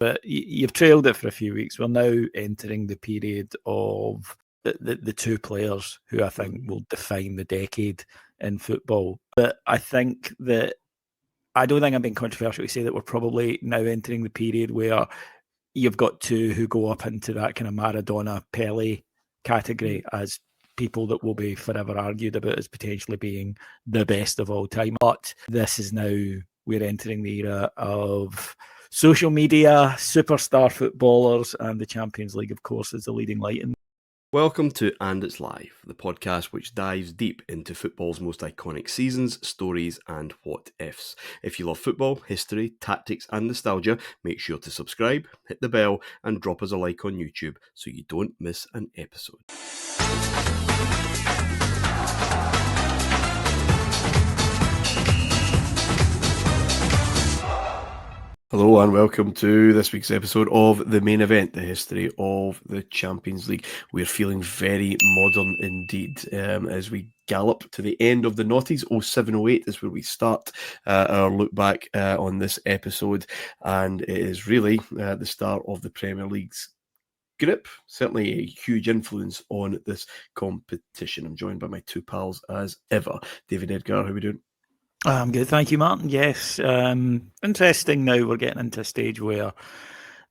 but you've trailed it for a few weeks. We're now entering the period of the two players who I think will define the decade in football. But I think that I don't think I'm being controversial to say that we're probably now entering the period where you've got two who go up into that kind of Maradona, Pele category as people that will be forever argued about as potentially being the best of all time. But this is now, we're entering the era of social media, superstar footballers, and the Champions League, of course, is the leading light in. Welcome to And It's Live, the podcast which dives deep into football's most iconic seasons, stories and what-ifs. If you love football, history, tactics and nostalgia, make sure to subscribe, hit the bell and drop us a like on YouTube so you don't miss an episode. Hello and welcome to this week's episode of The Main Event, the history of the Champions League. We're feeling very modern indeed as we gallop to the end of the noughties. 07-08 is where we start our look back on this episode, and it is really the start of the Premier League's grip, certainly a huge influence on this competition. I'm joined by my two pals as ever. David, Edgar, how are we doing? I'm good, thank you, Martin. Yes, interesting. Now we're getting into a stage where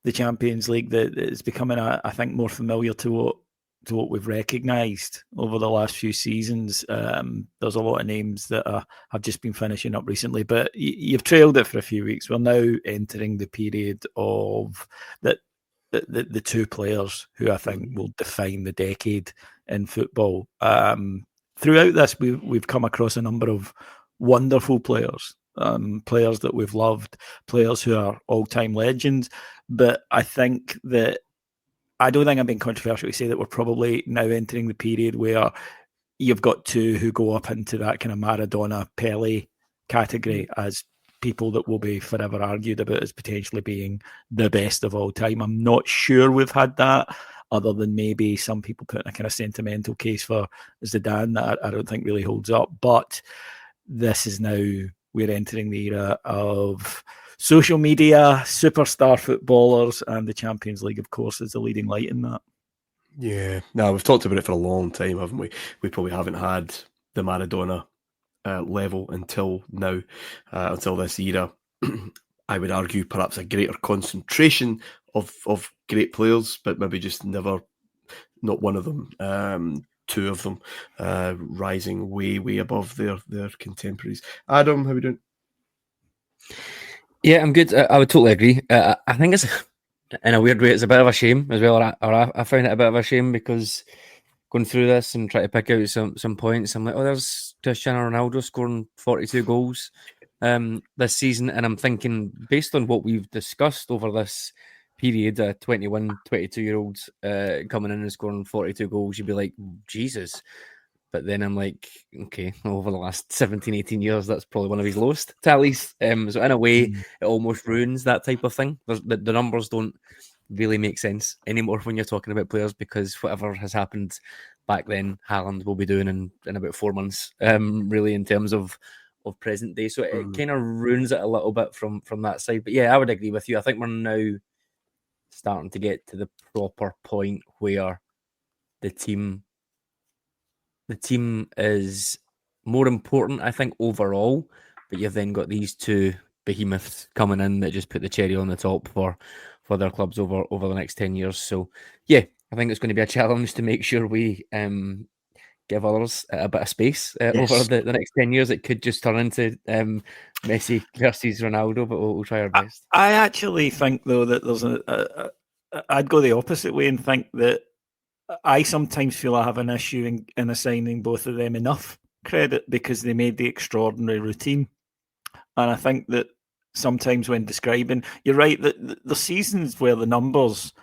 the Champions League that is becoming, I think, more familiar to what we've recognised over the last few seasons. There's a lot of names that have just been finishing up recently, but you've trailed it for a few weeks. We're now entering the period of the two players who I think will define the decade in football. Throughout this, we've come across a number of wonderful players, players that we've loved, players who are all-time legends. But I think that I don't think I'm being controversial to say that we're probably now entering the period where you've got two who go up into that kind of Maradona, Pele category as people that will be forever argued about as potentially being the best of all time. I'm not sure we've had that, other than maybe some people putting a kind of sentimental case for Zidane that I don't think really holds up. But this is now, we're entering the era of social media, superstar footballers, and the Champions League, of course, is the leading light in that. Yeah, no, we've talked about it for a long time, haven't we? We probably haven't had the Maradona level until now, until this era. I would argue perhaps a greater concentration of great players, but maybe just not one of them. Two of them rising way above their contemporaries. Adam, how are we doing? Yeah, I'm good. I would totally agree. I think it's, in a weird way, it's a bit of a shame as well. I find it a bit of a shame because going through this and trying to pick out some points, I'm like, oh, there's Cristiano Ronaldo scoring 42 goals this season. And I'm thinking, based on what we've discussed over this period, 21, 22-year-olds coming in and scoring 42 goals, you'd be like, Jesus. But then I'm like, okay, over the last 17, 18 years, that's probably one of his lowest tallies. So in a way, it almost ruins that type of thing. The numbers don't really make sense anymore when you're talking about players, because whatever has happened back then, Haaland will be doing in about 4 months, really, in terms of present day. So it kind of ruins it a little bit from that side. But yeah, I would agree with you. I think we're now starting to get to the proper point where the team is more important, I think, overall. But you've then got these two behemoths coming in that just put the cherry on the top for their clubs over the next 10 years. So yeah, I think it's going to be a challenge to make sure we give others a bit of space over the next 10 years. It could just turn into Messi versus Ronaldo, but we'll try our best. I actually think, though, that there's I'd go the opposite way and think that I sometimes feel I have an issue in assigning both of them enough credit because they made the extraordinary routine. And I think that sometimes when describing, you're right, that the seasons where the numbers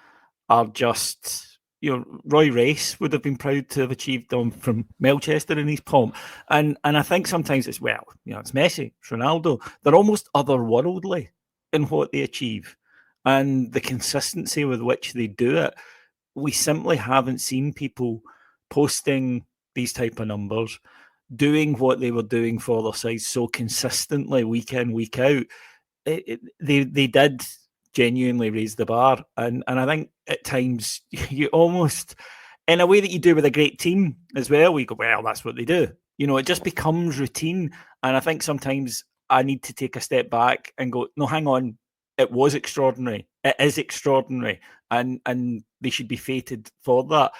are just, Roy Race would have been proud to have achieved them from Melchester in his palm. And I think sometimes it's Messi, it's Ronaldo. They're almost otherworldly in what they achieve. And the consistency with which they do it, we simply haven't seen people posting these type of numbers, doing what they were doing for their sides so consistently week in, week out. They did genuinely raised the bar. And I think at times you almost, in a way that you do with a great team as well, we go, well, that's what they do. It just becomes routine. And I think sometimes I need to take a step back and go, no, hang on. It was extraordinary. It is extraordinary. And they should be fated for that.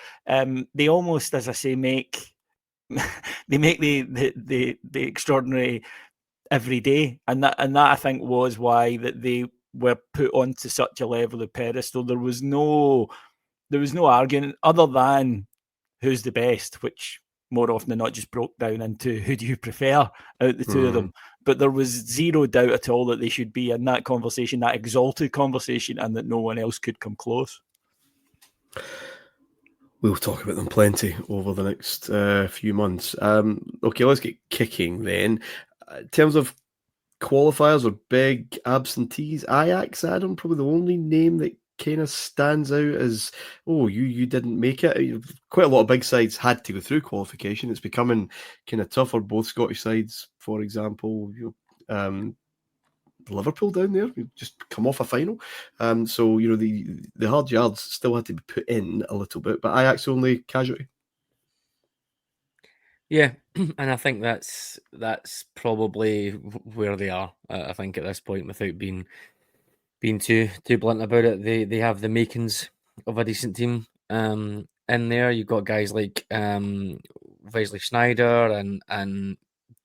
They almost, as I say, make the extraordinary every day. And that I think was why that they were put onto such a level of pedestal. There was no argument other than who's the best, which more often than not just broke down into who do you prefer out the two of them. But there was zero doubt at all that they should be in that conversation, that exalted conversation, and that no one else could come close. We'll talk about them plenty over the next few months. Okay, let's get kicking then. In terms of qualifiers or big absentees, Ajax, Adam, probably the only name that kind of stands out as, you didn't make it. Quite a lot of big sides had to go through qualification. It's becoming kind of tougher. Both Scottish sides, for example, Liverpool down there, just come off a final. So the hard yards still had to be put in a little bit, but Ajax only casualty. Yeah, and I think that's probably where they are. I think at this point, without being too blunt about it, they have the makings of a decent team. In there, you've got guys like Wesley Sneijder and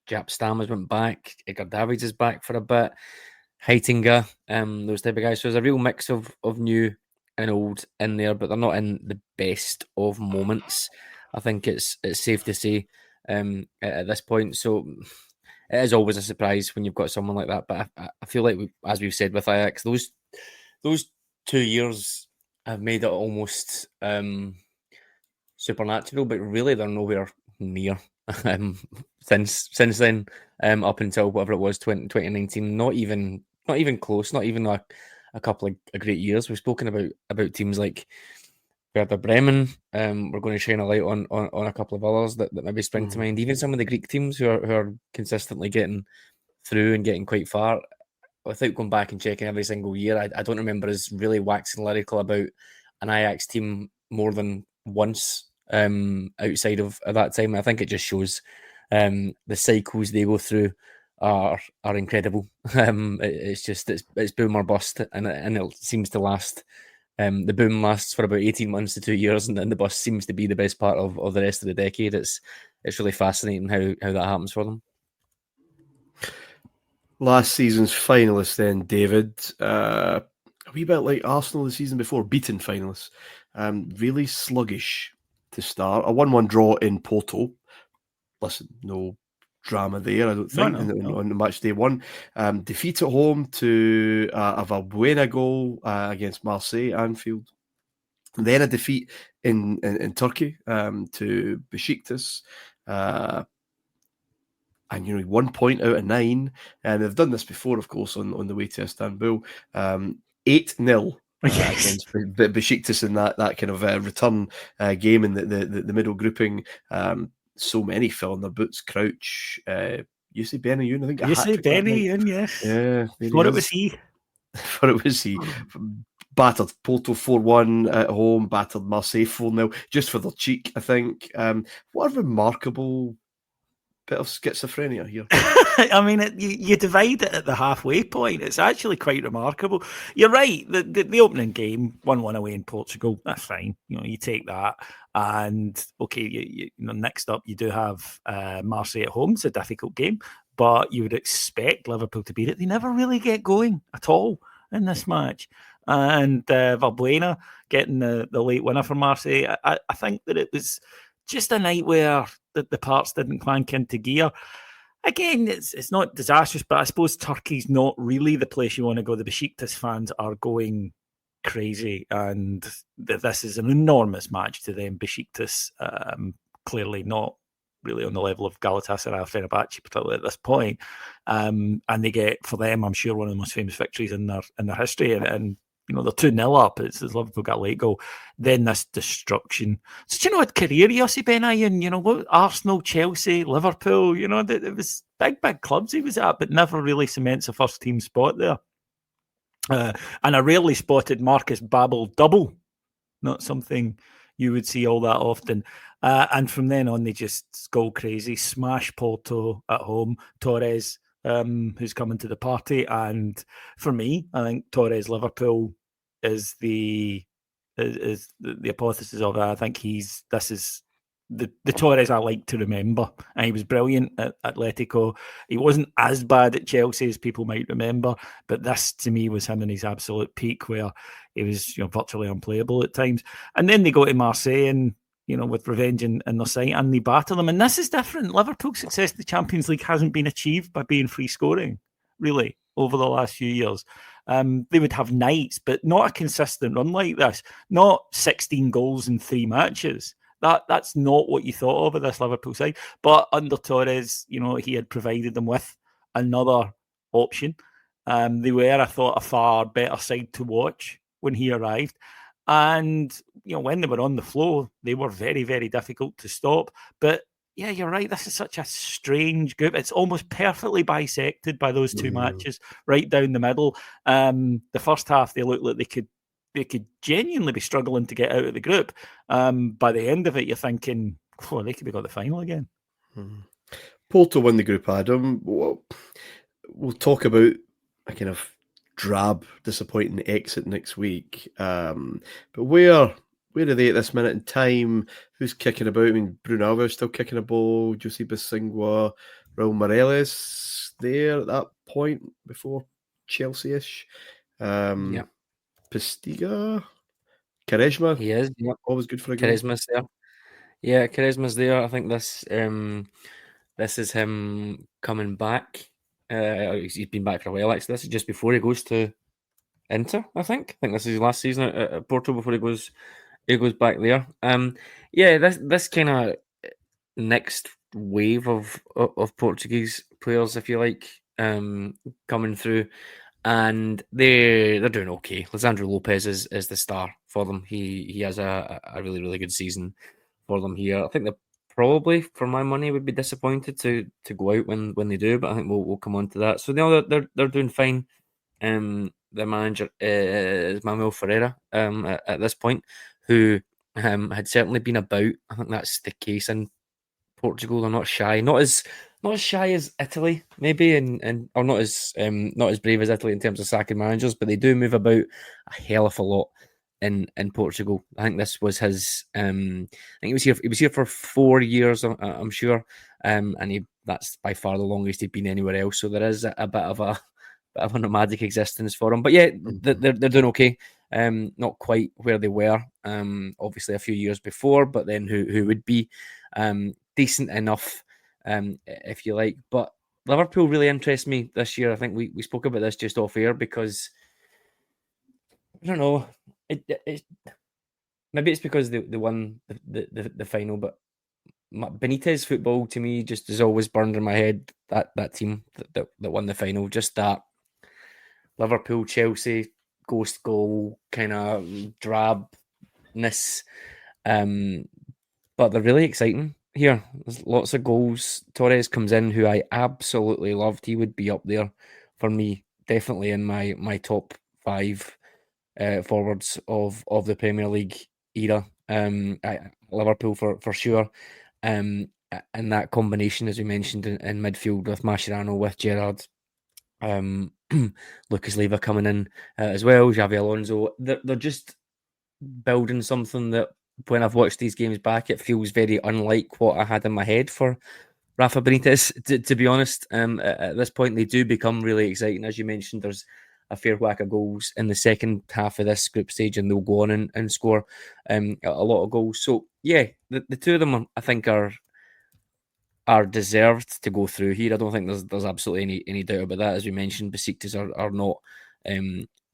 Jap Stammers went back. Edgar Davids is back for a bit. Heitinga, those type of guys. So there's a real mix of new and old in there, but they're not in the best of moments. I think it's safe to say at this point. So it is always a surprise when you've got someone like that. But I feel like, as we've said with Ajax, those 2 years have made it almost supernatural, but really they're nowhere near since then, up until whatever it was, 2019. Not even close. Not even a couple of great years. We've spoken about teams like Werder Bremen. We're going to shine a light on a couple of others that maybe spring to mind. Even some of the Greek teams who are consistently getting through and getting quite far. Without going back and checking every single year, I don't remember us really waxing lyrical about an Ajax team more than once outside of that time. I think it just shows the cycles they go through are incredible. It's boom or bust, and it seems to last. The boom lasts for about 18 months to 2 years, and then the bust seems to be the best part of the rest of the decade. It's really fascinating how that happens for them. Last season's finalists then, David, a wee bit like Arsenal the season before, beaten finalists. Really sluggish to start. A 1-1 draw in Porto. Listen, no drama there, I don't think, on the match day one. Defeat at home to a Valbuena goal against Marseille, Anfield. And then a defeat in Turkey to Besiktas. And 1 point out of 9, and they've done this before, of course, on the way to Istanbul. 8-0 against Besiktas in that kind of return game in the middle grouping. So many fell in their boots. Crouch, Yusuf Benayoun, I think. Yusuf Benayoun, yes. Yeah. Thought it was he. Thought it was he. Battered Porto 4-1 at home, battered Marseille 4-0, just for their cheek, I think. What a remarkable bit of schizophrenia here. I mean, you divide it at the halfway point. It's actually quite remarkable. You're right. The opening game, 1-1 away in Portugal, that's fine. You take that. And, okay, next up, you do have Marseille at home. It's a difficult game, but you would expect Liverpool to beat it. They never really get going at all in this match. And Valbuena getting the late winner for Marseille. I think that it was just a night where the parts didn't clank into gear. Again, it's not disastrous, but I suppose Turkey's not really the place you want to go. The Besiktas fans are going crazy, and this is an enormous match to them. Besiktas clearly not really on the level of Galatasaray or Fenerbahce, particularly at this point. And they get, for them, I'm sure, one of the most famous victories in their history. And they're 2-0 up. It's Liverpool got a late goal. Then this destruction. So, what career Yossi Benayoun, Arsenal, Chelsea, Liverpool, it was big clubs he was at, but never really cements a first team spot there. And a rarely spotted Marcus Babel double, not something you would see all that often. And from then on, they just go crazy, smash Porto at home. Torres, who's coming to the party, and for me, I think Torres Liverpool is the hypothesis of it. I think this is the Torres I like to remember. And he was brilliant at Atletico. He wasn't as bad at Chelsea as people might remember, but this to me was him in his absolute peak, where he was virtually unplayable at times. And then they go to Marseille and with revenge in their sight, and they batter them. And this is different. Liverpool's success in the Champions League hasn't been achieved by being free scoring, really, over the last few years. They would have nights, but not a consistent run like this. Not 16 goals in 3 matches. That's not what you thought of this Liverpool side. But under Torres, he had provided them with another option. They were, I thought, a far better side to watch when he arrived. And, when they were on the floor, they were very, very difficult to stop. But, yeah, you're right. This is such a strange group. It's almost perfectly bisected by those 2 matches, right down the middle. The first half, they looked like they could genuinely be struggling to get out of the group. By the end of it, you're thinking, they could be got the final again. Porto won the group, Adam. We'll talk about a kind of drab, disappointing exit next week. But where are they at this minute in time? Who's kicking about? I mean, Bruno Alves still kicking a ball. Jose Bosingwa, Raul Morelos there at that point before Chelsea-ish. Yeah. Postiga, Quaresma. He is. Yep. Always good for a goal. Quaresma's there. Yeah, Quaresma's there. I think this is him coming back. He's been back for a while. Actually, this is just before he goes to Inter. I think this is his last season at Porto before he goes back there. This kind of next wave of Portuguese players, if you like, coming through. And they're doing okay. Lisandro Lopez is the star for them. He has a really, really good season for them here. I think they probably, for my money, would be disappointed to go out when they do, but I think we'll come on to that. So they're doing fine. The manager is Manuel Ferreira at this point, who had certainly been about. I think that's the case in Portugal. They're not shy, not as shy as Italy, maybe, and or not as brave as Italy in terms of sacking managers, but they do move about a hell of a lot in Portugal. I think this was his. I think he was here for 4 years, I'm sure, and that's by far the longest he'd been anywhere else. So there is a bit of a nomadic existence for him. But yeah, they're doing okay. Not quite where they were, obviously a few years before, but then who would be decent enough. If you like, but Liverpool really interests me this year. I think we spoke about this just off air because I don't know. Maybe it's because they won the final, but Benitez football to me just has always burned in my head. That team that won the final, just that Liverpool Chelsea ghost goal kind of drabness, but they're really exciting. Here, there's lots of goals. Torres comes in, who I absolutely loved. He would be up there for me, definitely in my top 5 forwards of the Premier League era. Liverpool for sure. And that combination, as we mentioned, in midfield with Mascherano, with Gerrard, Lucas Leiva coming in as well, Xavi Alonso. They're just building something that, when I've watched these games back, it feels very unlike what I had in my head for Rafa Benitez, to be honest. At this point, they do become really exciting. As you mentioned, there's a fair whack of goals in the second half of this group stage, and they'll go on and score a lot of goals. So, yeah, the two of them, I think, are deserved to go through here. I don't think there's absolutely any doubt about that. As we mentioned, Besiktas are not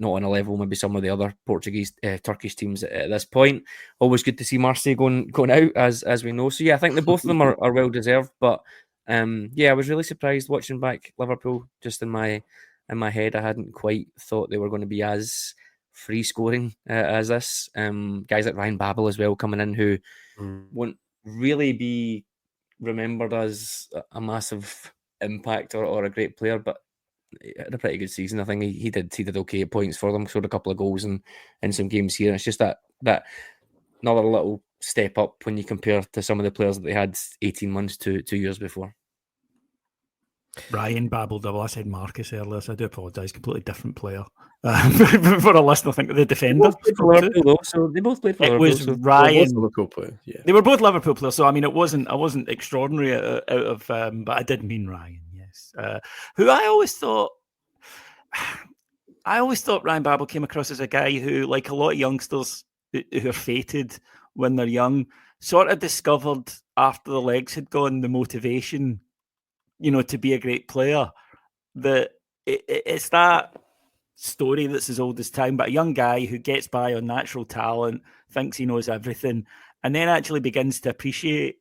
on a level maybe some of the other Portuguese, Turkish teams at this point. Always good to see Marseille going out, as we know. So yeah, I think both of them are well deserved. But I was really surprised watching back Liverpool. Just in my head, I hadn't quite thought they were going to be as free scoring as this. Guys like Ryan Babel as well coming in, who won't really be remembered as a massive impact or a great player, but he had a pretty good season. I think he did okay at points for them, scored a couple of goals in some games here. And it's just that another little step up when you compare to some of the players that they had 18 months to 2 years before. Ryan babbled double. I said Marcus earlier, so I do apologise. Completely different player. For a listener, I think the defender. They both played for Liverpool. It was so. Ryan. Liverpool player, yeah. They were both Liverpool players, so I mean, I wasn't extraordinary out of, but I did mean Ryan. Yes, who I always thought Ryan Babel came across as a guy who, like a lot of youngsters who are fated when they're young, sort of discovered after the legs had gone the motivation, to be a great player. That it's that story that's as old as time, but a young guy who gets by on natural talent, thinks he knows everything, and then actually begins to appreciate,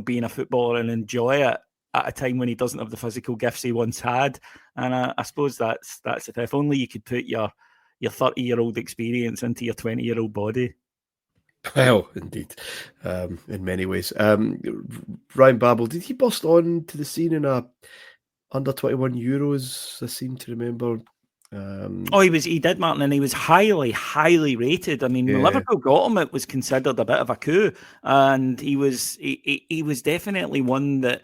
being a footballer and enjoy it at a time when he doesn't have the physical gifts he once had. And I suppose that's it. If only you could put your 30-year-old experience into your 20-year-old body. Well, indeed, in many ways. Ryan Babel, did he bust on to the scene in a under 21 Euros? I seem to remember. He did, Martin, and he was highly, highly rated. I mean, when Liverpool got him, it was considered a bit of a coup, and he was definitely one that,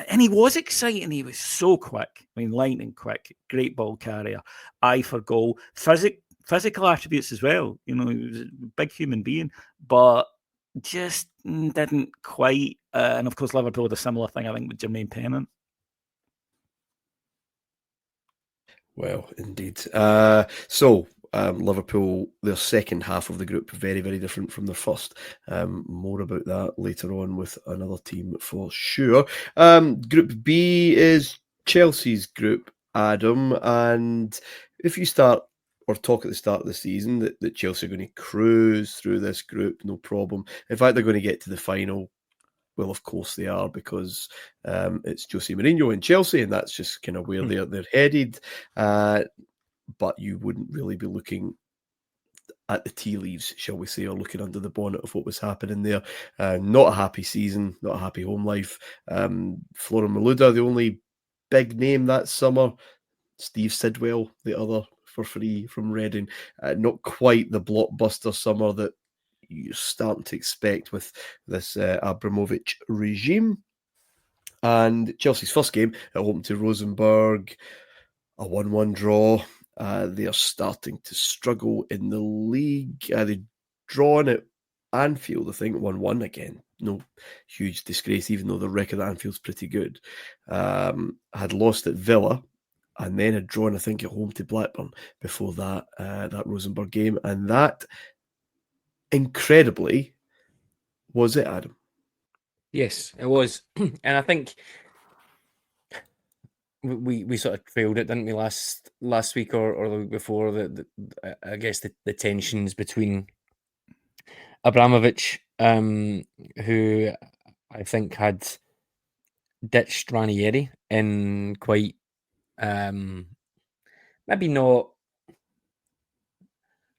and he was exciting. He was so quick. I mean, lightning quick, great ball carrier, eye for goal, physical attributes as well. He was a big human being, but just didn't quite. And of course, Liverpool had a similar thing, I think, with Jermaine Pennant. Well, indeed. Liverpool, their second half of the group, very, very different from their first. More about that later on with another team for sure. Group B is Chelsea's group, Adam. And if you start or talk at the start of the season that Chelsea are going to cruise through this group, no problem. In fact, they're going to get to the final. Well, of course they are, because it's Jose Mourinho and Chelsea, and that's just kind of where they're headed. But you wouldn't really be looking at the tea leaves, shall we say, or looking under the bonnet of what was happening there. Not a happy season, not a happy home life. Florian Malouda, the only big name that summer. Steve Sidwell, the other for free from Reading. Not quite the blockbuster summer that you're starting to expect with this Abramovich regime. And Chelsea's first game at home to Rosenborg, a 1-1 draw. They are starting to struggle in the league. They've drawn at Anfield, I think, 1-1 again. No huge disgrace, even though the record at Anfield's pretty good. Had lost at Villa, and then had drawn, I think, at home to Blackburn before that Rosenborg game. And that, incredibly, was it, Adam? Yes, it was. And I think we sort of trailed it, didn't we, last week or the week before, I guess the tensions between Abramovich, who I think had ditched Ranieri in quite maybe not,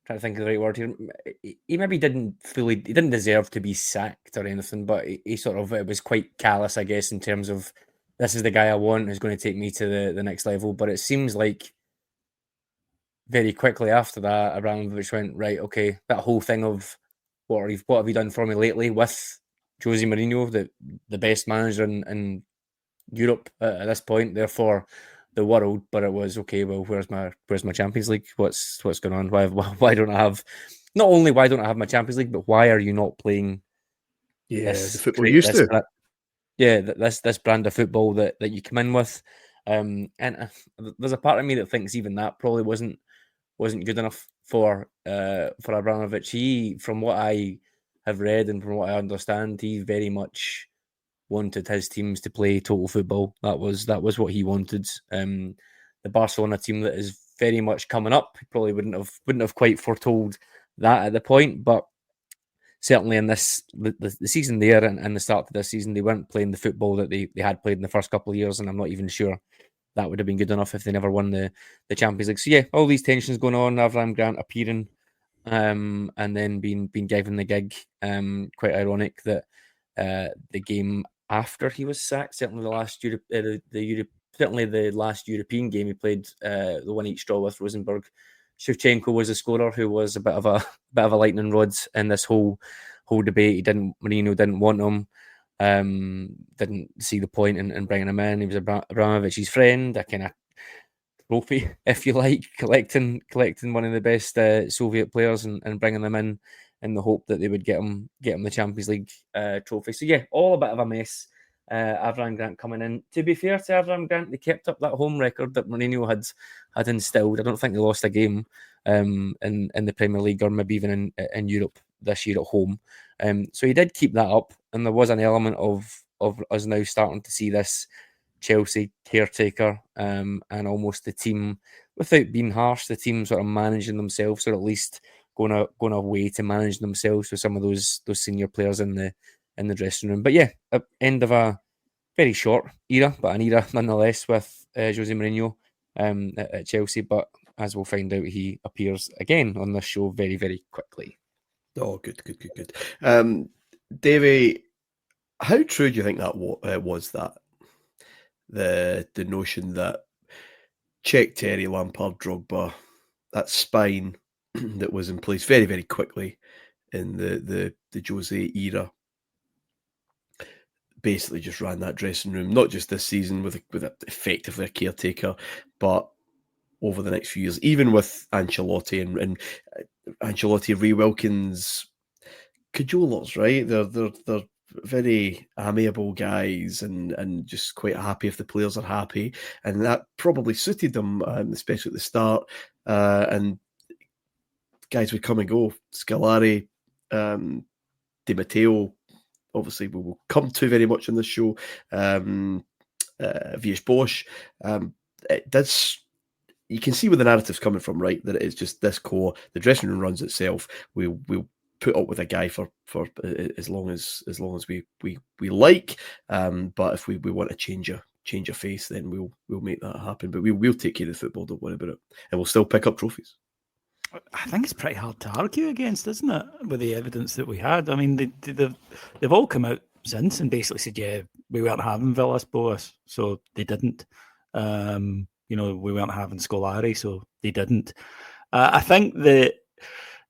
trying to think of the right word here. He maybe didn't deserve to be sacked or anything, but he sort of, it was quite callous, I guess, in terms of, this is the guy I want who's going to take me to the next level. But it seems like very quickly after that, Abramovich went, right, okay, that whole thing of what have you done for me lately with Jose Mourinho, the best manager in Europe at this point, therefore the world. But it was, okay, well, where's my Champions League? What's going on? Why don't I have, not only why don't I have my Champions League, but why are you not playing the football you used to? This brand of football that you come in with. And there's a part of me that thinks even that probably wasn't good enough for Abramovich. He, from what I have read and from what I understand, he very much wanted his teams to play total football. That was what he wanted. The Barcelona team that is very much coming up, he probably wouldn't have quite foretold that at the point, but certainly in the season there and the start of this season, they weren't playing the football that they had played in the first couple of years, and I'm not even sure that would have been good enough if they never won the Champions League. So yeah, all these tensions going on, Avram Grant appearing, and then being given the gig. Quite ironic that the game after he was sacked, certainly the last the certainly the last European game he played, the one each draw with Rosenborg, Shevchenko was a scorer who was a bit of a lightning rod in this whole debate. Mourinho didn't want him, didn't see the point in bringing him in. He was Abramovich's friend, a kind of trophy, if you like, collecting one of the best Soviet players and bringing them in the hope that they would get him the Champions League trophy. So yeah, all a bit of a mess. Avram Grant coming in. To be fair to Avram Grant, they kept up that home record that Mourinho had instilled. I don't think they lost a game in the Premier League or maybe even in Europe this year at home. So he did keep that up, and there was an element of us now starting to see this Chelsea caretaker and almost the team, without being harsh, the team sort of managing themselves, or at least going away to manage themselves with some of those senior players in the dressing room. But yeah, end of a very short era, but an era nonetheless with Jose Mourinho at Chelsea. But as we'll find out, he appears again on this show very, very quickly. Oh, good. Davey, how true do you think that was that? The notion that Czech, Terry, Lampard, Drogba, that spine that was in place very, very quickly in the Jose era, basically just ran that dressing room, not just this season with effectively a caretaker, but over the next few years, even with Ancelotti and Ancelotti, Ray Wilkins, cajolers, right? They're very amiable guys and just quite happy if the players are happy, and that probably suited them, especially at the start. And guys would come and go. Scolari, Di Matteo, obviously we will come to very much on this show. Vies Bosch, it does. You can see where the narrative's coming from, right? That it is just this core. The dressing room runs itself. We'll put up with a guy for as long as we like. But if we want to change a face, then we'll make that happen. But we'll take care of the football. Don't worry about it, and we'll still pick up trophies. I think it's pretty hard to argue against, isn't it? With the evidence that we had. I mean, they've all come out since and basically said, yeah, we weren't having Villas-Boas, so they didn't. We weren't having Scolari, so they didn't. I think that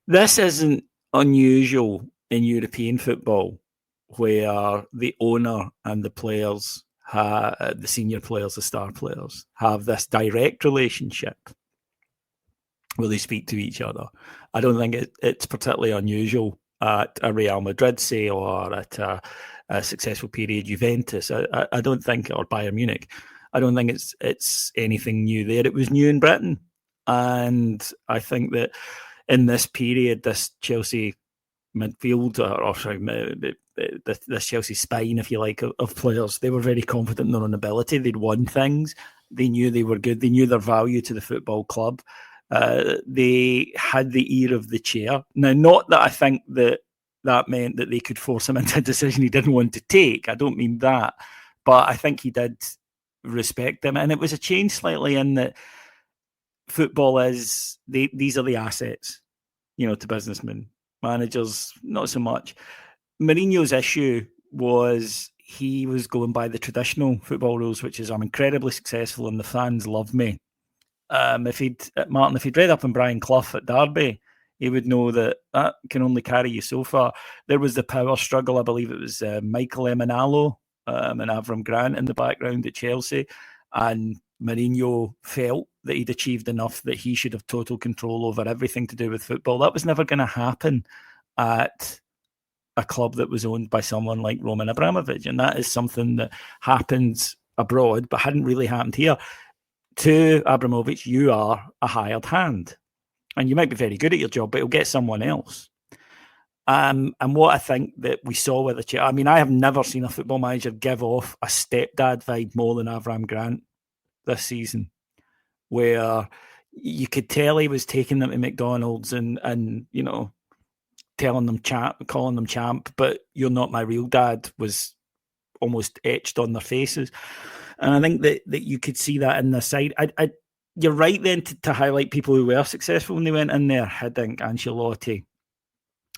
this isn't unusual in European football, where the owner and the players, the senior players, the star players, have this direct relationship where they speak to each other. I don't think it's particularly unusual at a Real Madrid, say, or at a successful period Juventus. I don't think, or Bayern Munich. I don't think it's anything new there. It was new in Britain. And I think that in this period, this Chelsea midfield, this Chelsea spine, if you like, of players, they were very confident in their own ability. They'd won things. They knew they were good. They knew their value to the football club. They had the ear of the chair. Now, not that I think that meant that they could force him into a decision he didn't want to take. I don't mean that. But I think he did respect them, and it was a change slightly in that football is these are the assets, to businessmen. Managers, not so much. Mourinho's issue was he was going by the traditional football rules, which is I'm incredibly successful and the fans love me. If he'd read up on Brian Clough at Derby, he would know that can only carry you so far. There was the power struggle. I believe it was Michael Emenalo and Avram Grant in the background at Chelsea, and Mourinho felt that he'd achieved enough that he should have total control over everything to do with football. That was never going to happen at a club that was owned by someone like Roman Abramovich, and that is something that happens abroad but hadn't really happened here. To Abramovich, you are a hired hand, and you might be very good at your job, but you'll get someone else. And what I think that we saw with I have never seen a football manager give off a stepdad vibe more than Avram Grant this season, where you could tell he was taking them to McDonald's and telling them calling them champ, but you're not my real dad was almost etched on their faces. And I think that you could see that in the side. You're right then to highlight people who were successful when they went in there. Hiddink, Ancelotti,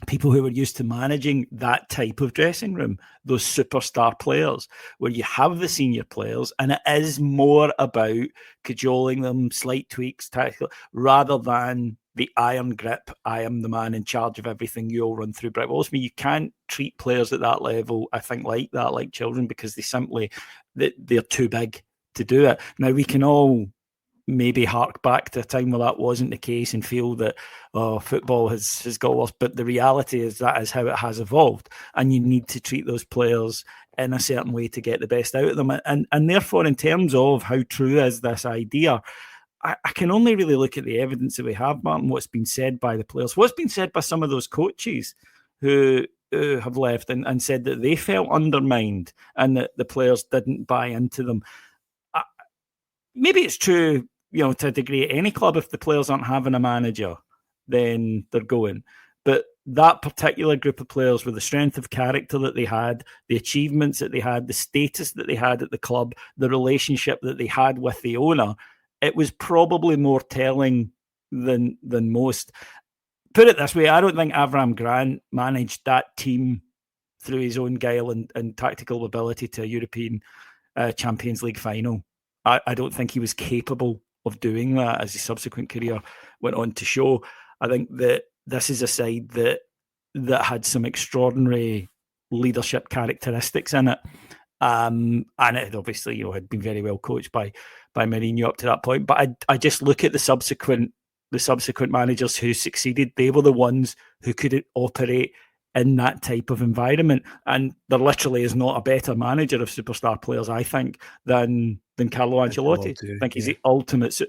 people who were used to managing that type of dressing room, those superstar players, where you have the senior players and it is more about cajoling them, slight tweaks, tactical, rather than the iron grip, I am the man in charge of everything, you'll run through brick walls. You can't treat players at that level, I think, like that, like children, because they're too big to do it. Now, we can all maybe hark back to a time where that wasn't the case and feel that football has got worse. But the reality is that is how it has evolved, and you need to treat those players in a certain way to get the best out of them. And therefore, in terms of how true is this idea, I can only really look at the evidence that we have, Martin, what's been said by the players, what's been said by some of those coaches who have left and said that they felt undermined and that the players didn't buy into them. Maybe it's true, to a degree at any club. If the players aren't having a manager, then they're going. But that particular group of players, with the strength of character that they had, the achievements that they had, the status that they had at the club, the relationship that they had with the owner, it was probably more telling than most. Put it this way, I don't think Avram Grant managed that team through his own guile and tactical ability to a European Champions League final. I don't think he was capable of doing that, as his subsequent career went on to show. I think that this is a side that had some extraordinary leadership characteristics in it. And it had obviously, had been very well coached by Mourinho up to that point. But I just look at the subsequent managers who succeeded. They were the ones who could operate in that type of environment. And there literally is not a better manager of superstar players, I think, than Carlo Ancelotti. I think he's the ultimate,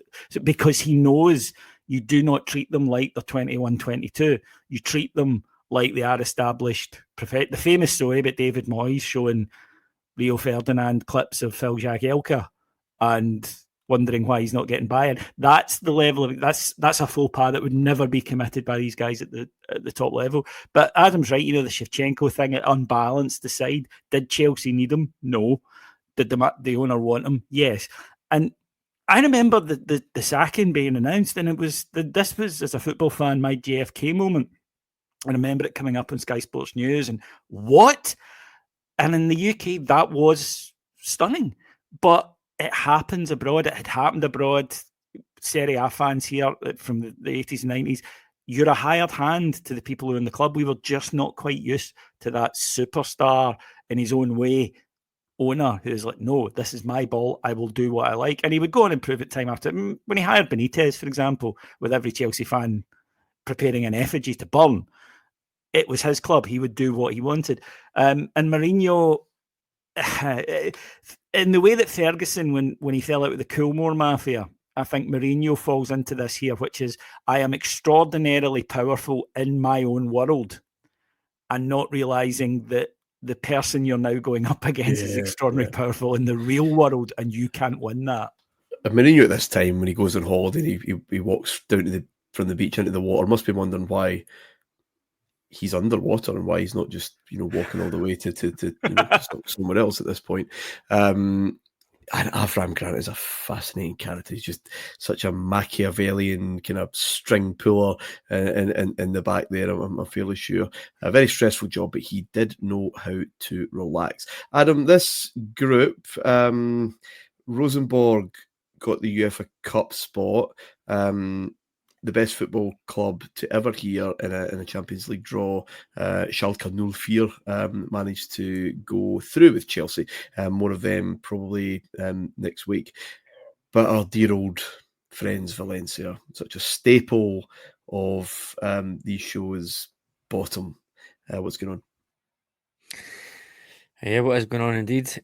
because he knows you do not treat them like they're 21, 22. You treat them like they are established. The famous story about David Moyes showing Rio Ferdinand clips of Phil Jagielka and wondering why he's not getting buy-in. That's the level of that's a faux pas that would never be committed by these guys at the top level. But Adam's right, the Shevchenko thing, it unbalanced the side. Did Chelsea need him? No. Did the owner want him? Yes. And I remember the sacking being announced, and this was, as a football fan, my JFK moment. I remember it coming up on Sky Sports News, and what? And in the UK, that was stunning. But it happens abroad. It had happened abroad. Serie A fans here from the 80s and 90s, you're a hired hand to the people who are in the club. We were just not quite used to that superstar in his own way owner who's like, no, this is my ball. I will do what I like. And he would go on and prove it time after. When he hired Benitez, for example, with every Chelsea fan preparing an effigy to burn, it was his club. He would do what he wanted. And Mourinho, in the way that Ferguson, when he fell out with the Coolmore Mafia, I think Mourinho falls into this here, which is, I am extraordinarily powerful in my own world, and not realising that the person you're now going up against is extraordinarily powerful in the real world, and you can't win that. Mourinho at this time, when he goes on holiday, he walks down from the beach into the water, must be wondering why he's underwater and why he's not just walking all the way to stop somewhere else at this point. And Avram Grant is a fascinating character. He's just such a Machiavellian kind of string puller in the back there, I'm fairly sure. A very stressful job, but he did know how to relax. Adam, this group, Rosenborg got the UEFA Cup spot. The best football club to ever hear in a Champions League draw. Schalke 04 managed to go through with Chelsea. More of them probably next week. But our dear old friends Valencia, such a staple of these shows, bottom. What's going on? Yeah, what is going on indeed?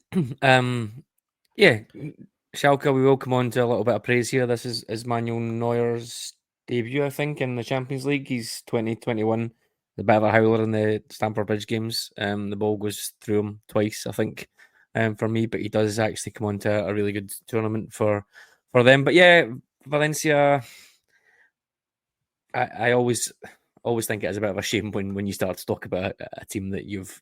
Schalke, we will come on to a little bit of praise here. This is Manuel Neuer's debut, I think, in the Champions League. He's 2021, a bit of a howler in the Stamford Bridge games. The ball goes through him twice, I think, for me, but he does actually come on to a really good tournament for them. But yeah, Valencia, I always think it is a bit of a shame when you start to talk about a team that you've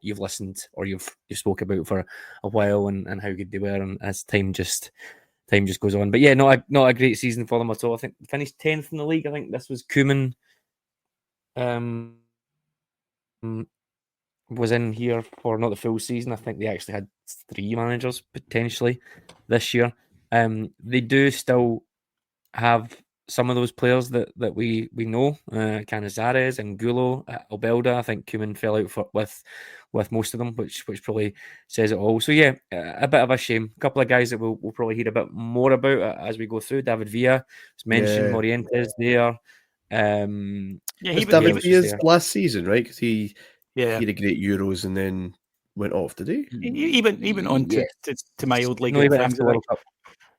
listened or you've spoke about for a while and how good they were, and as time just goes on. But yeah, not a great season for them at all. I think finished 10th in the league. I think this was Koeman was in here for not the full season. I think they actually had 3 managers potentially this year. They do still have some of those players that we know, Canizares and Gulo, Albelda. I think Koeman fell out with most of them, which probably says it all. So yeah, a bit of a shame. A couple of guys that we'll probably hear a bit more about as we go through. David Villa was mentioned, Morientes there. He was David Villa's last season, right? Because he had a great Euros and then went off, did he? He went on to my old league. No, he went after the World Cup.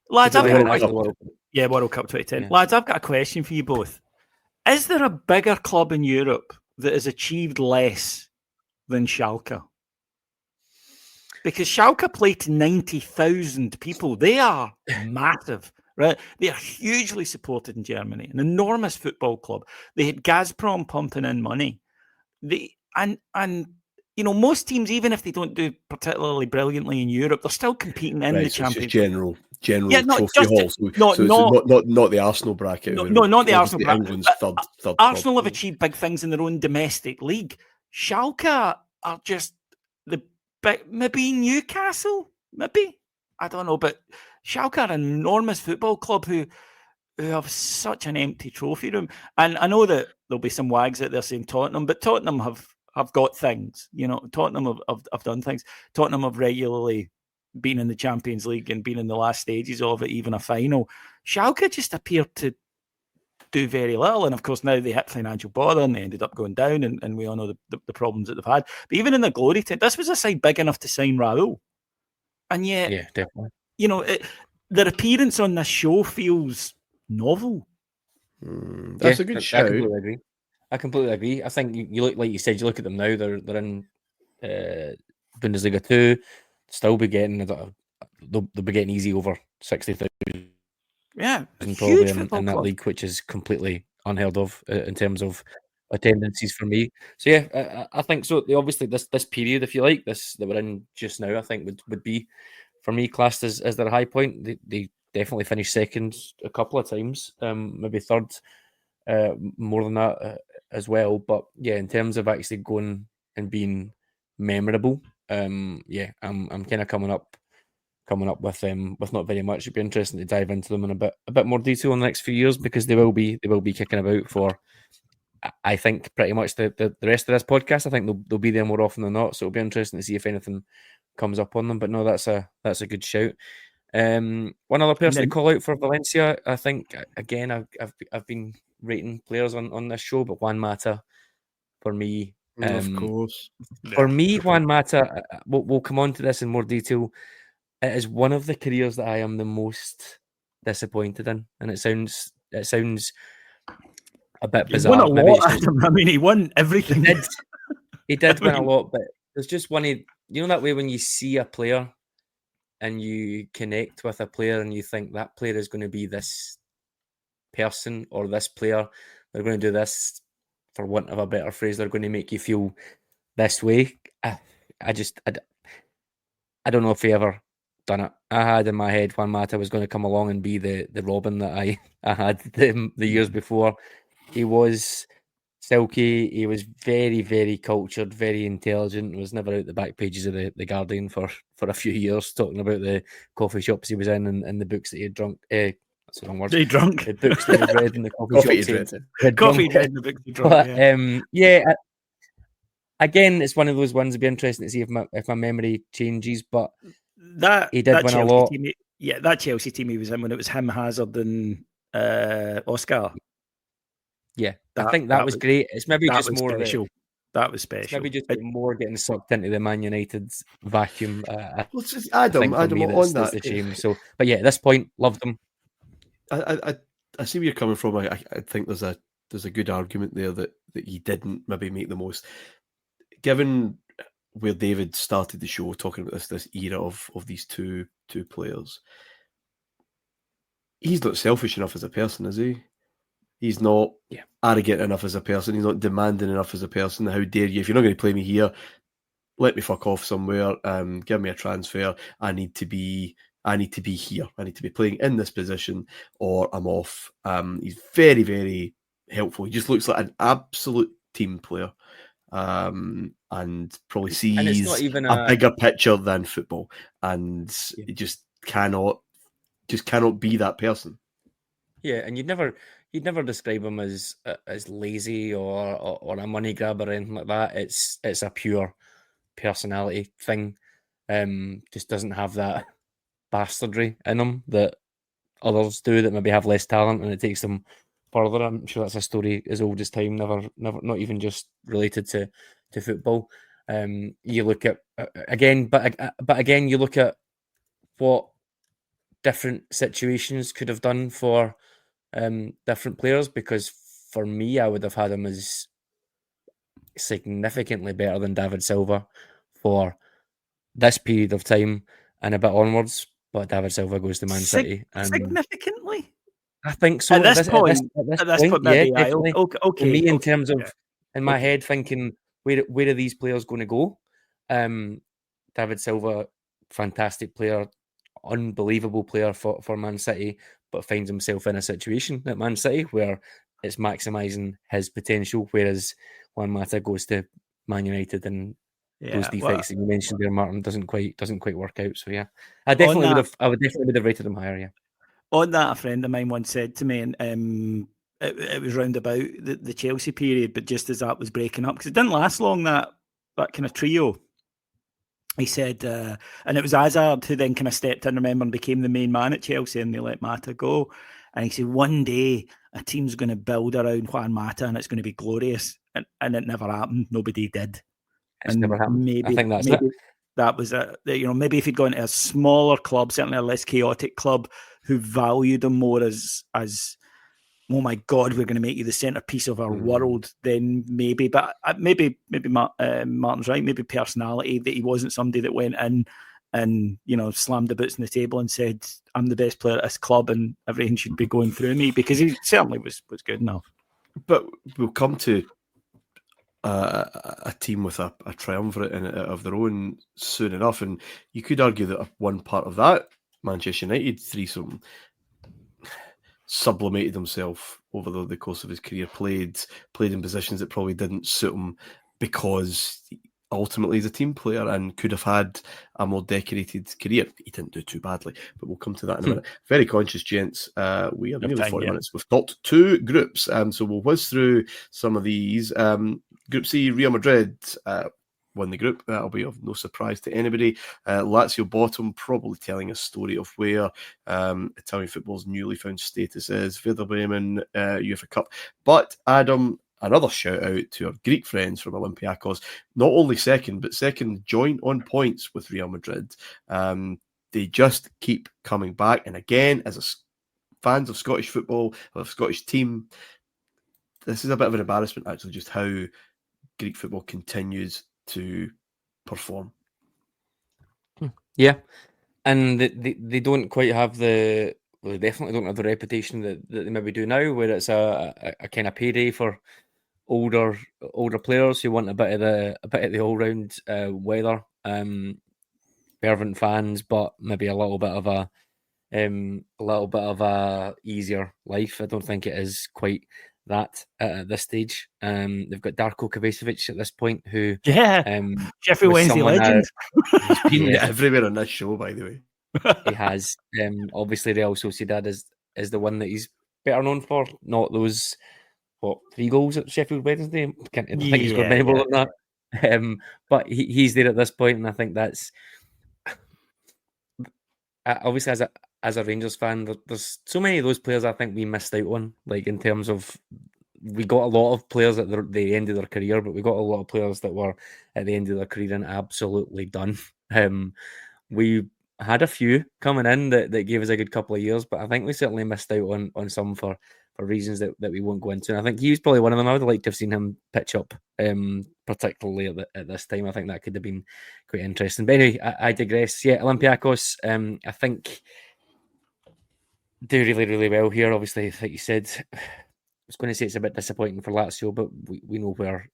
Lads, World Cup 2010. Yeah. Lads, I've got a question for you both. Is there a bigger club in Europe that has achieved less than Schalke? Because Schalke play to 90,000 people. They are massive, right? They are hugely supported in Germany, an enormous football club. They had Gazprom pumping in money. And you know, most teams, even if they don't do particularly brilliantly in Europe, they're still competing in the Champions League. General trophy hall. Not the Arsenal bracket. Not the Arsenal bracket. England's third Arsenal club. have achieved big things in their own domestic league. Schalke are just maybe Newcastle, maybe. I don't know, but Schalke are an enormous football club who have such an empty trophy room. And I know that there'll be some wags out there saying Tottenham, but Tottenham have got things. You know, Tottenham have done things. Tottenham have regularly been in the Champions League and been in the last stages of it, even a final. Schalke just appeared to do very little. And of course, now they hit financial bother and they ended up going down. And we all know the problems that they've had. But even in the glory tent, this was a side big enough to sign Raul. And yet, yeah, definitely. You know, their appearance on this show feels novel. That's a good show. I completely agree. I think you look, like you said, you look at them now. They're in Bundesliga 2. Still be getting they'll be getting easy over 60,000. Yeah, probably in that league, which is completely unheard of in terms of attendances for me. So yeah, I think so. Obviously, this period, if you like, this that we're in just now, I think would be for me classed as their high point. They definitely finished second a couple of times, maybe third, more than that as well. But yeah, in terms of actually going and being memorable, I'm kind of coming up with not very much. It'd be interesting to dive into them in a bit more detail in the next few years, because they will be kicking about for, I think, pretty much the rest of this podcast. I think they'll be there more often than not, so it'll be interesting to see if anything comes up on them. But no, that's a good shout. One other person to call out for Valencia, I think, again, I've been rating players on this show, but Juan Mata for me. Of course. For me, Juan Mata, we'll come on to this in more detail. It is one of the careers that I am the most disappointed in, and it sounds a bit bizarre. He won a lot, Adam. I mean, he won everything. He did win a lot, but there's just one. You know that way when you see a player and you connect with a player and you think that player is going to be this person, or this player, they're going to do this, for want of a better phrase, they're going to make you feel this way. I don't know if he ever done it. I had in my head Juan Mata was going to come along and be the Robin that I had the years before. He was silky. He was very, very cultured, very intelligent. Was never out the back pages of the Guardian for a few years, talking about the coffee shops he was in and the books that he had drunk. That's the wrong word. He drunk. The books that he had read in the coffee shops. Coffee read in the books he drunk. But, again, it's one of those ones. It'd be interesting to see if my memory changes. But he did win a lot. That Chelsea team he was in when it was him, Hazard, and Oscar. Yeah, I think that was great. It's maybe just more special. That was special. Maybe just more getting sucked into the Man United vacuum. Adam on that. That's the shame. So, but yeah, at this point, loved them. I see where you're coming from. I think there's a good argument there that he didn't maybe make the most. Given where David started the show talking about this era of these two players, he's not selfish enough as a person, is he? He's not arrogant enough as a person. He's not demanding enough as a person. How dare you? If you're not going to play me here, let me fuck off somewhere. Give me a transfer. I need to be here. I need to be playing in this position, or I'm off. He's very, very helpful. He just looks like an absolute team player. and probably And it's not sees even a bigger picture than football, and he just cannot be that person. Yeah, and you'd never describe him as lazy or a money grabber or anything like that. It's a pure personality thing. Just doesn't have that bastardry in him that others do that maybe have less talent, and it takes them further. I'm sure that's a story as old as time, never, not even just related to football. You look at again, but again, you look at what different situations could have done for different players. Because for me, I would have had him as significantly better than David Silva for this period of time and a bit onwards. But David Silva goes to Man City, and significantly. I think so. At this point, yeah, maybe. definitely. Okay. For me, in okay, terms of okay. in my head, thinking where are these players going to go? David Silva, fantastic player, unbelievable player for Man City, but finds himself in a situation at Man City where it's maximising his potential, whereas Juan Mata goes to Man United and those defects that you mentioned there, Martin, doesn't quite work out. So yeah, I would definitely have rated him higher. Yeah. On that, a friend of mine once said to me, and it was round about the Chelsea period, but just as that was breaking up, because it didn't last long, that kind of trio. He said, and it was Hazard who then kind of stepped in, remember, and became the main man at Chelsea, and they let Mata go. And he said, one day a team's going to build around Juan Mata and it's going to be glorious. And it never happened. Nobody did. It's never happened. I think that's it. That was it. Maybe if he'd gone to a smaller club, certainly a less chaotic club, who valued him more as oh my God, we're going to make you the centerpiece of our world, then maybe. But maybe Martin's right. Maybe personality, that he wasn't somebody that went in and slammed the boots on the table and said, I'm the best player at this club and everything should be going through me, because he certainly was good enough. But we'll come to a team with a triumvirate of their own soon enough, and you could argue that one part of that Manchester United threesome sublimated himself over the course of his career, played in positions that probably didn't suit him, because ultimately he's a team player and could have had a more decorated career. He didn't do too badly, but we'll come to that in a minute. Very conscious, gents. We are nearly 40 minutes. We've got 2 groups, so we'll whiz through some of these. Group C, Real Madrid won the group. That'll be of no surprise to anybody. Lazio bottom, probably telling a story of where Italian football's newly found status is. Werder Bremen, UEFA Cup. But Adam, another shout out to our Greek friends from Olympiacos. Not only second, but second joint on points with Real Madrid. They just keep coming back. And again, as fans of Scottish football, of Scottish team, this is a bit of an embarrassment, actually, just how Greek football continues to perform. Yeah, and they don't quite have they definitely don't have the reputation that they maybe do now, where it's a kind of payday for older players who want a bit of the all round weather, fervent fans, but maybe a little bit of a easier life. I don't think it is quite that at this stage. They've got Darko Kovacevic at this point, who Sheffield Wednesday legend. He's been everywhere on this show, by the way. He has. Obviously, Real Sociedad is the one that he's better known for. Not those 3 goals at Sheffield Wednesday. I think he's got many more than that. But he's there at this point, and I think that's obviously as a Rangers fan, there's so many of those players I think we missed out on. Like, in terms of, we got a lot of players at the end of their career, but we got a lot of players that were at the end of their career and absolutely done. We had a few coming in that gave us a good couple of years, but I think we certainly missed out on some for reasons that we won't go into. And I think he was probably one of them. I would have liked to have seen him pitch up, particularly at this time. I think that could have been quite interesting. But anyway, I digress. Yeah, Olympiacos, I think, do really, really well here. Obviously, like you said, I was going to say it's a bit disappointing for Lazio, but we know where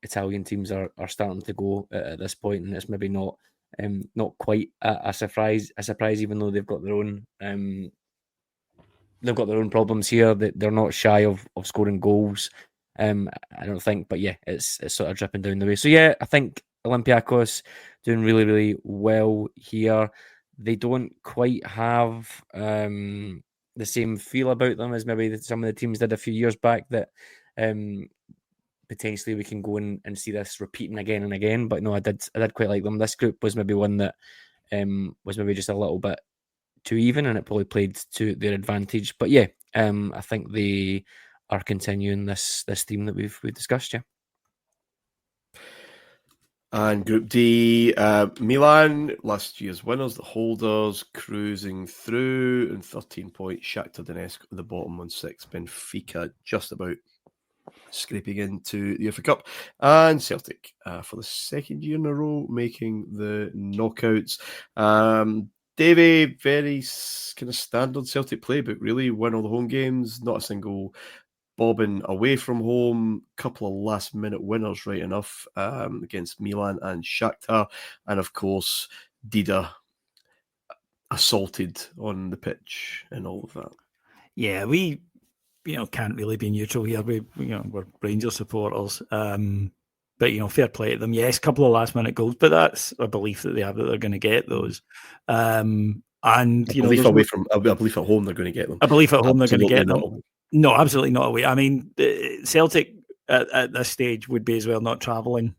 Italian teams are starting to go at this point, and it's maybe not quite a surprise, even though they've got their own problems here. That they're not shy of scoring goals. I don't think, but yeah, it's sort of dripping down the way. So yeah, I think Olympiacos doing really, really well here. They don't quite have the same feel about them as maybe some of the teams did a few years back that potentially we can go and see this repeating again and again. But no, I did quite like them. This group was maybe one that was maybe just a little bit too even, and it probably played to their advantage. But yeah, I think they are continuing this theme that we've discussed. Yeah. And Group D, Milan, last year's winners, the holders, cruising through in 13 points. Shakhtar Donetsk at the bottom on 6. Benfica just about scraping into the UEFA Cup. And Celtic, for the second year in a row, making the knockouts. Davey, very kind of standard Celtic playbook, really. Win all the home games, not a single bobbing away from home, couple of last-minute winners, right enough, against Milan and Shakhtar. And, of course, Dida assaulted on the pitch and all of that. Yeah, we can't really be neutral here. We're Rangers supporters. But, fair play to them. Yes, a couple of last-minute goals, but that's a belief that they have that they're going to get those. And, a belief at home they're going to get them. A belief at home they're going to get them. Not. No, absolutely not away. I mean, Celtic at this stage would be as well not travelling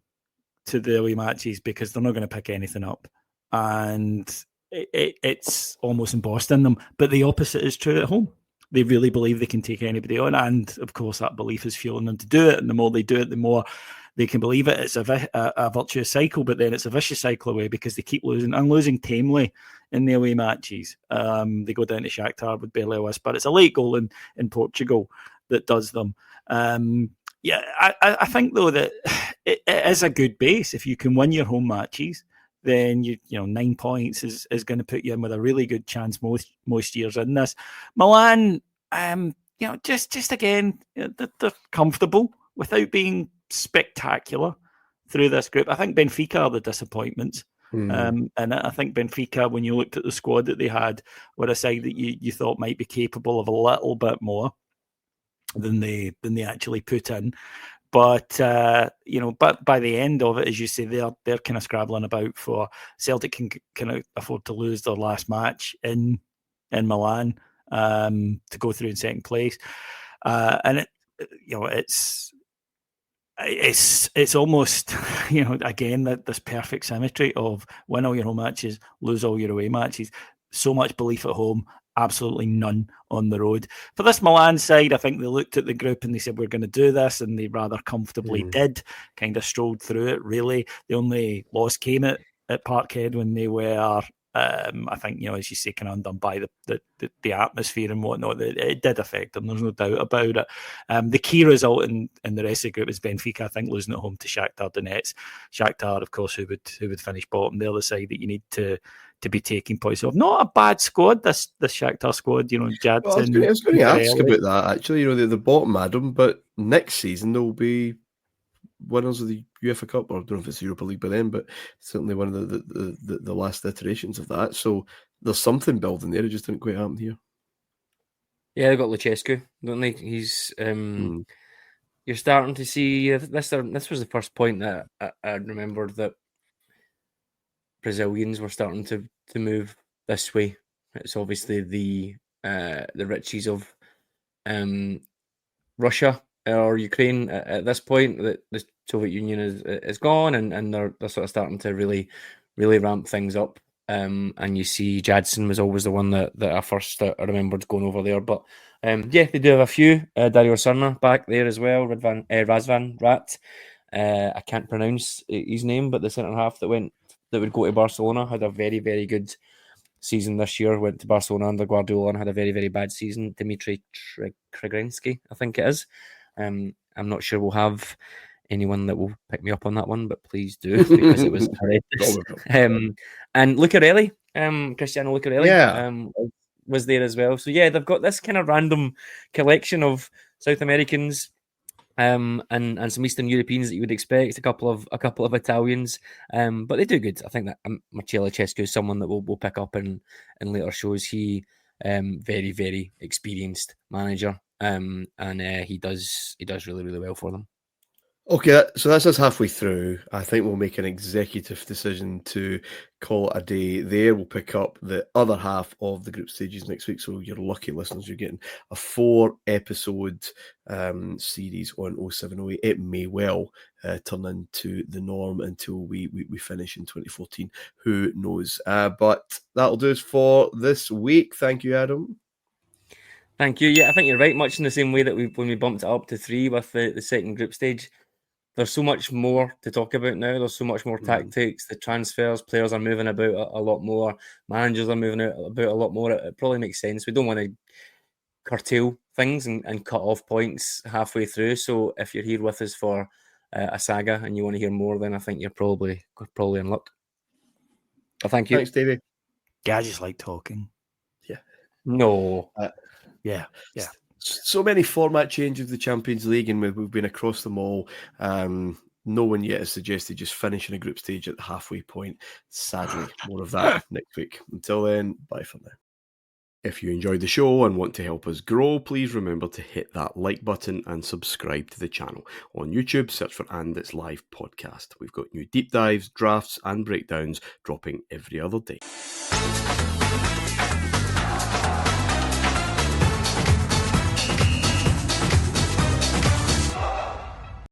to the away matches because they're not going to pick anything up. And it's almost embossed in them. But the opposite is true at home. They really believe they can take anybody on. And, of course, that belief is fueling them to do it. And the more they do it, the more they can believe it. It's a virtuous cycle, but then it's a vicious cycle away because they keep losing and losing tamely in the away matches. They go down to Shakhtar with barely a whisper. It's a late goal in Portugal that does them. I think, though, that it is a good base. If you can win your home matches, then 9 points is going to put you in with a really good chance most years in this. Milan, just again, they're comfortable without being spectacular through this group. I think Benfica are the disappointments. And I think Benfica, when you looked at the squad that they had, were a side that you thought might be capable of a little bit more than they actually put in. But but by the end of it, as you say, they're kind of scrabbling about for Celtic can afford to lose their last match in Milan to go through in second place, and it's almost again that this perfect symmetry of win all your home matches, lose all your away matches. So much belief at home, absolutely none on the road. For this Milan side, I think they looked at the group and they said, we're going to do this, and they rather comfortably did, kind of strolled through it, really. The only loss came at Parkhead when they were, I think, as you say, kind of undone by the atmosphere and whatnot. It did affect them, there's no doubt about it. The key result in the rest of the group is Benfica, I think, losing at home to Shakhtar Donetsk. Shakhtar, of course, who would finish bottom. They're the side that you need to be taking points off. Not a bad squad, this Shakhtar squad, Jadson. Well, I was going to ask about that, actually. The bottom Adam, but next season they'll be winners of the UEFA Cup, or I don't know if it's Europa League by then, but certainly one of the last iterations of that. So there's something building there. It just didn't quite happen here. Yeah, they got Lucescu, don't they? He's you're starting to see this. This was the first point that I remembered that Brazilians were starting to move this way. It's obviously the riches of Russia or Ukraine at this point. That the Soviet Union is gone, and they're sort of starting to really ramp things up. And you see Jadson was always the one that I first remembered going over there. But they do have a few. Dario Serna back there as well. Razvan Rat. I can't pronounce his name, but the centre half that would go to Barcelona had a very, very good season this year. Went to Barcelona under Guardiola and had a very, very bad season. Dimitri Kragensky, I think it is. I'm not sure we'll have anyone that will pick me up on that one, but please do, because it was horrendous. And Lucarelli, Cristiano Lucarelli, was there as well. So yeah, they've got this kind of random collection of South Americans and some Eastern Europeans that you would expect, a couple of Italians, but they do good. I think that Marcello Cescu is someone that we'll pick up in later shows. He very, very experienced manager. and he does really, really well for them. Okay, so that's us halfway through. I think we'll make an executive decision to call it a day there. We'll pick up the other half of the group stages next week. So you're lucky listeners, you're getting a 4-episode series on 0708. It may well turn into the norm until we finish in 2014. Who knows? But that'll do us for this week. Thank you, Adam. Thank you. Yeah, I think you're right. Much in the same way that when we bumped it up to 3 with the second group stage. There's so much more to talk about now. There's so much more tactics, the transfers, players are moving about a lot more, managers are moving about a lot more. It probably makes sense. We don't want to curtail things and cut off points halfway through. So if you're here with us for a saga and you want to hear more, then I think you're probably in luck. But thank you. Thanks, Davey. Yeah, I just like talking. Yeah. No. Yeah. So many format changes of the Champions League, and we've been across them all. No one yet has suggested just finishing a group stage at the halfway point. Sadly, more of that next week. Until then, bye for now. If you enjoyed the show and want to help us grow, please remember to hit that like button and subscribe to the channel. On YouTube, search for And It's Live Podcast. We've got new deep dives, drafts, and breakdowns dropping every other day.